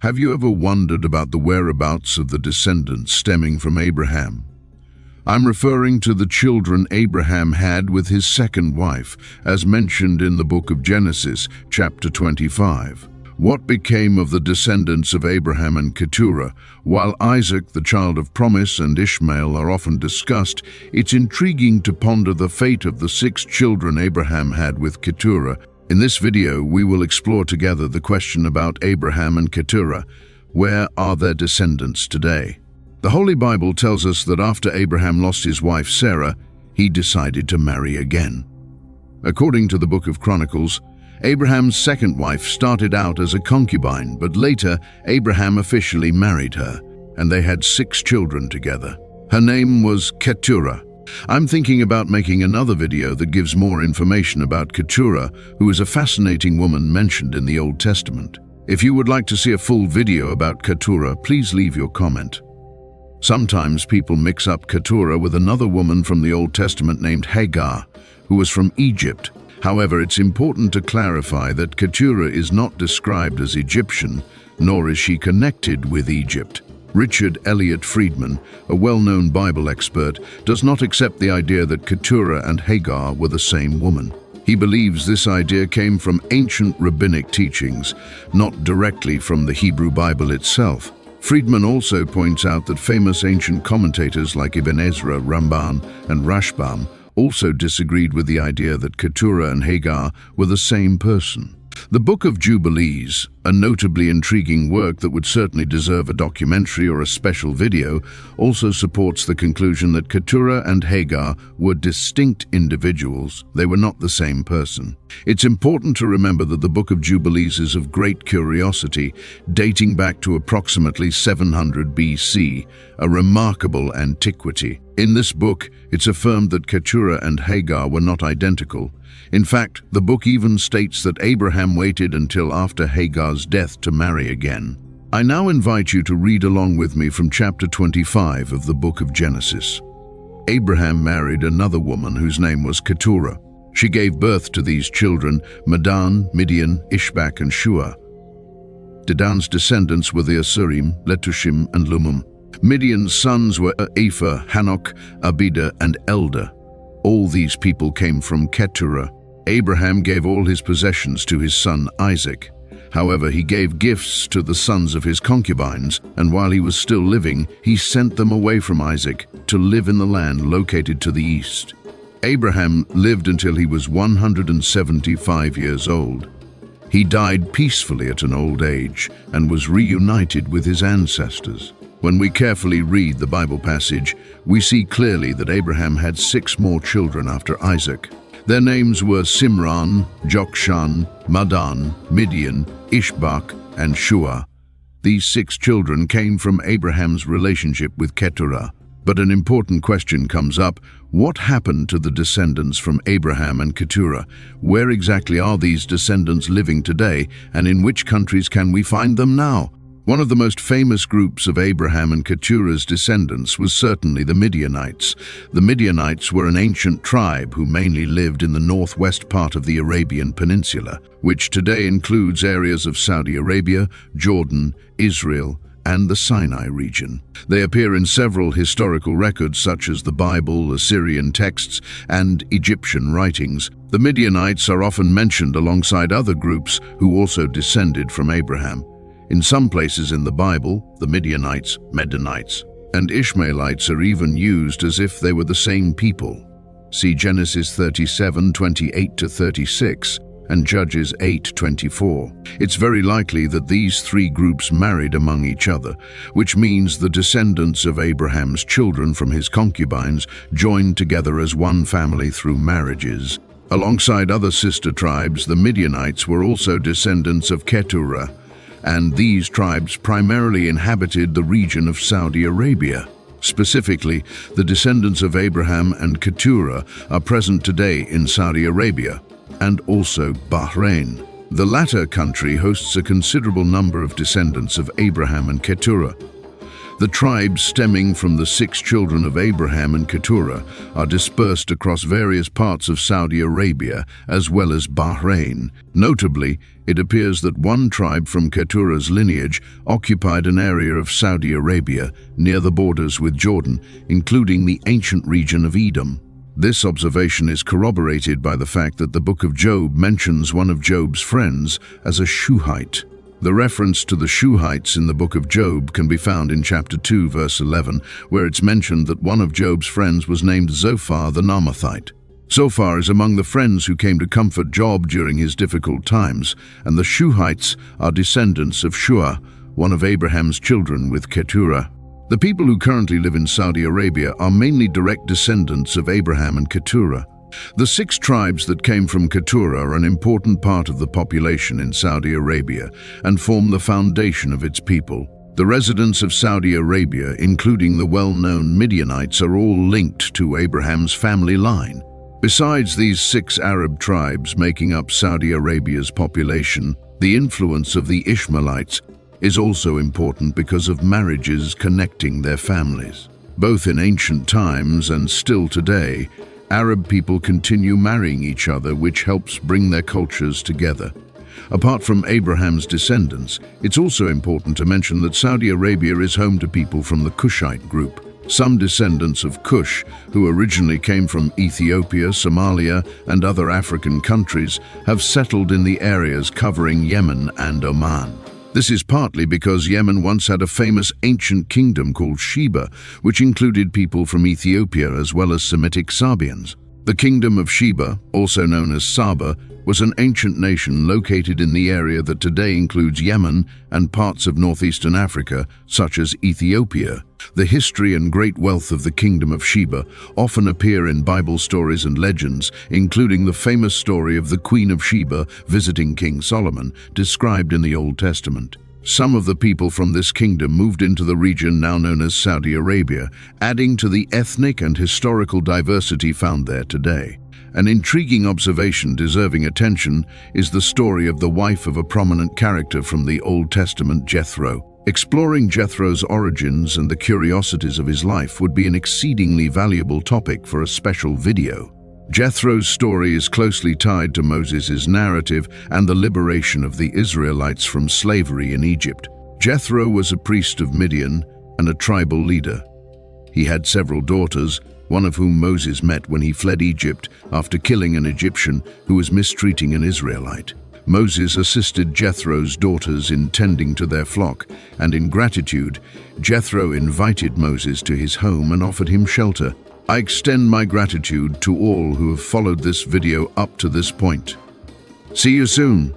Have you ever wondered about the whereabouts of the descendants stemming from Abraham? I'm referring to the children Abraham had with his second wife, as mentioned in the Book of Genesis, chapter 25. What became of the descendants of Abraham and Keturah? While Isaac, the child of promise, and Ishmael are often discussed, it's intriguing to ponder the fate of the 6 children Abraham had with Keturah. In this video, we will explore together the question about Abraham and Keturah. Where are their descendants today? The Holy Bible tells us that after Abraham lost his wife Sarah, he decided to marry again. According to the Book of Chronicles, Abraham's second wife started out as a concubine, but later Abraham officially married her, and they had 6 children together. Her name was Keturah. I'm thinking about making another video that gives more information about Keturah, who is a fascinating woman mentioned in the Old Testament. If you would like to see a full video about Keturah, please leave your comment. Sometimes people mix up Keturah with another woman from the Old Testament named Hagar, who was from Egypt. However, it's important to clarify that Keturah is not described as Egyptian, nor is she connected with Egypt. Richard Elliott Friedman, a well-known Bible expert, does not accept the idea that Keturah and Hagar were the same woman. He believes this idea came from ancient rabbinic teachings, not directly from the Hebrew Bible itself. Friedman also points out that famous ancient commentators like Ibn Ezra, Ramban, and Rashbam also disagreed with the idea that Keturah and Hagar were the same person. The Book of Jubilees, a notably intriguing work that would certainly deserve a documentary or a special video, also supports the conclusion that Keturah and Hagar were distinct individuals. They were not the same person. It's important to remember that the Book of Jubilees is of great curiosity, dating back to approximately 700 BC, a remarkable antiquity. In this book, it's affirmed that Keturah and Hagar were not identical. In fact, the book even states that Abraham waited until after Hagar's death to marry again. I now invite you to read along with me from chapter 25 of the Book of Genesis. Abraham married another woman whose name was Keturah. She gave birth to these children, Medan, Midian, Ishbak, and Shua. Dedan's descendants were the Asurim, Letushim, and Lumim. Midian's sons were Ephah, Hanok, Abida, and Eldah. All these people came from Keturah. Abraham gave all his possessions to his son Isaac. However, he gave gifts to the sons of his concubines, and while he was still living, he sent them away from Isaac to live in the land located to the east. Abraham lived until he was 175 years old. He died peacefully at an old age and was reunited with his ancestors. When we carefully read the Bible passage, we see clearly that Abraham had 6 more children after Isaac. Their names were Simran, Jokshan, Madan, Midian, Ishbak, and Shua. These 6 children came from Abraham's relationship with Keturah. But an important question comes up: what happened to the descendants from Abraham and Keturah? Where exactly are these descendants living today, and in which countries can we find them now? One of the most famous groups of Abraham and Keturah's descendants was certainly the Midianites. The Midianites were an ancient tribe who mainly lived in the northwest part of the Arabian Peninsula, which today includes areas of Saudi Arabia, Jordan, Israel, and the Sinai region. They appear in several historical records such as the Bible, Assyrian texts, and Egyptian writings. The Midianites are often mentioned alongside other groups who also descended from Abraham. In some places in the Bible, the Midianites, Medanites, and Ishmaelites are even used as if they were the same people. See Genesis 37:28-36 and Judges 8:24. It's very likely that these 3 groups married among each other, which means the descendants of Abraham's children from his concubines joined together as one family through marriages. Alongside other sister tribes, the Midianites were also descendants of Keturah, and these tribes primarily inhabited the region of Saudi Arabia. Specifically, the descendants of Abraham and Keturah are present today in Saudi Arabia and also Bahrain. The latter country hosts a considerable number of descendants of Abraham and Keturah. The tribes stemming from the 6 children of Abraham and Keturah are dispersed across various parts of Saudi Arabia as well as Bahrain. Notably, it appears that one tribe from Keturah's lineage occupied an area of Saudi Arabia near the borders with Jordan, including the ancient region of Edom. This observation is corroborated by the fact that the Book of Job mentions one of Job's friends as a Shuhite. The reference to the Shuhites in the Book of Job can be found in chapter 2, verse 11, where it's mentioned that one of Job's friends was named Zophar the Naamathite. Zophar is among the friends who came to comfort Job during his difficult times, and the Shuhites are descendants of Shua, one of Abraham's children with Keturah. The people who currently live in Saudi Arabia are mainly direct descendants of Abraham and Keturah. The 6 tribes that came from Keturah are an important part of the population in Saudi Arabia and form the foundation of its people. The residents of Saudi Arabia, including the well-known Midianites, are all linked to Abraham's family line. Besides these 6 Arab tribes making up Saudi Arabia's population, the influence of the Ishmaelites is also important because of marriages connecting their families. Both in ancient times and still today, Arab people continue marrying each other, which helps bring their cultures together. Apart from Abraham's descendants, it's also important to mention that Saudi Arabia is home to people from the Cushite group. Some descendants of Cush, who originally came from Ethiopia, Somalia, and other African countries, have settled in the areas covering Yemen and Oman. This is partly because Yemen once had a famous ancient kingdom called Sheba, which included people from Ethiopia as well as Semitic Sabians. The kingdom of Sheba, also known as Saba, was an ancient nation located in the area that today includes Yemen and parts of northeastern Africa, such as Ethiopia. The history and great wealth of the kingdom of Sheba often appear in Bible stories and legends, including the famous story of the Queen of Sheba visiting King Solomon, described in the Old Testament. Some of the people from this kingdom moved into the region now known as Saudi Arabia, adding to the ethnic and historical diversity found there today. An intriguing observation deserving attention is the story of the wife of a prominent character from the Old Testament, Jethro. Exploring Jethro's origins and the curiosities of his life would be an exceedingly valuable topic for a special video. Jethro's story is closely tied to Moses' narrative and the liberation of the Israelites from slavery in Egypt. Jethro was a priest of Midian and a tribal leader. He had several daughters, one of whom Moses met when he fled Egypt after killing an Egyptian who was mistreating an Israelite. Moses assisted Jethro's daughters in tending to their flock, and in gratitude, Jethro invited Moses to his home and offered him shelter. I extend my gratitude to all who have followed this video up to this point. See you soon.